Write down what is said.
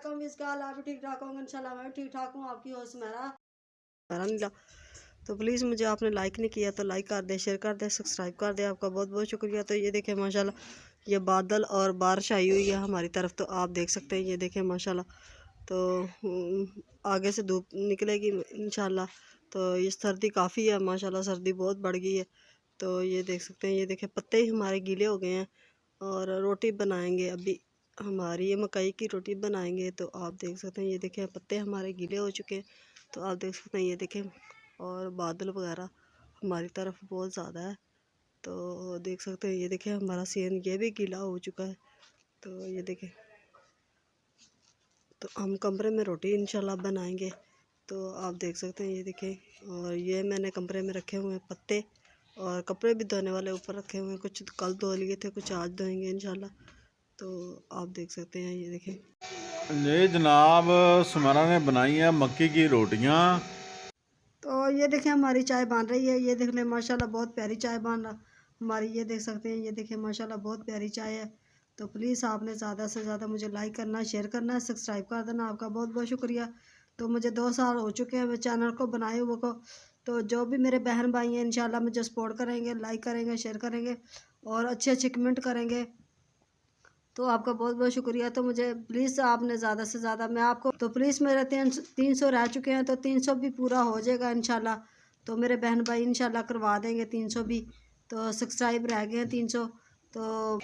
वालेकुम। इसका हाल आप भी ठीक ठाक होंगे इंशाल्लाह। मैं भी ठीक ठाक हूँ। आपकी होस्ट मेरा नीला। तो प्लीज़ मुझे आपने लाइक नहीं किया तो लाइक कर दे, शेयर कर दे, सब्सक्राइब कर दे। आपका बहुत बहुत शुक्रिया। तो ये देखें माशाल्लाह ये बादल और बारिश आई हुई है हमारी तरफ, तो आप देख सकते हैं। ये देखें माशाल्लाह। तो आगे से धूप निकलेगी इंशाल्लाह। तो ये सर्दी काफ़ी है माशाल्लाह, सर्दी बहुत बढ़ गई है। तो ये देख सकते हैं। ये देखें पत्ते ही हमारे गीले हो गए हैं और रोटी बनाएंगे अभी। हमारी ये मकई की रोटी बनाएंगे। तो आप देख सकते हैं। ये देखें पत्ते हमारे गीले हो चुके हैं। तो आप देख सकते हैं। ये देखें और बादल वगैरह हमारी तरफ बहुत ज़्यादा है। तो देख सकते हैं। ये देखें हमारा सीन ये भी गीला हो चुका है। तो ये देखें। तो हम कमरे में रोटी इंशाल्लाह बनाएंगे। तो आप देख सकते हैं। ये देखें और ये मैंने कमरे में रखे हुए हैं पत्ते, और कपड़े भी धोने वाले ऊपर रखे हुए हैं। कुछ कल धो लिए थे, कुछ आज धोएंगे इंशाल्लाह। तो आप देख सकते हैं। ये देखें। ये जनाब सुमेरा ने बनाई है मक्की की रोटियां। तो ये देखें हमारी चाय बन रही है। ये देख लें माशाल्लाह बहुत प्यारी चाय बन रहा हमारी। ये देख सकते हैं। ये देखें माशाल्लाह बहुत प्यारी चाय है। तो प्लीज़ आपने ज़्यादा से ज़्यादा मुझे लाइक करना, शेयर करना, सब्सक्राइब कर देना। आपका बहुत बहुत शुक्रिया। तो मुझे 2 साल हो चुके हैं मेरे चैनल को बनाए हुए को। तो जो भी मेरे बहन भाई हैं इंशाल्लाह मुझे सपोर्ट करेंगे, लाइक करेंगे, शेयर करेंगे और अच्छे अच्छे कमेंट करेंगे। तो आपका बहुत बहुत शुक्रिया। तो मुझे प्लीज़ आपने ज़्यादा से ज़्यादा मैं आपको तो प्लीज़ मेरे 300 रह चुके हैं। तो 300 भी पूरा हो जाएगा इंशाल्लाह। तो मेरे बहन भाई इंशाल्लाह करवा देंगे 300 भी। तो सब्सक्राइब रह गए हैं 300। तो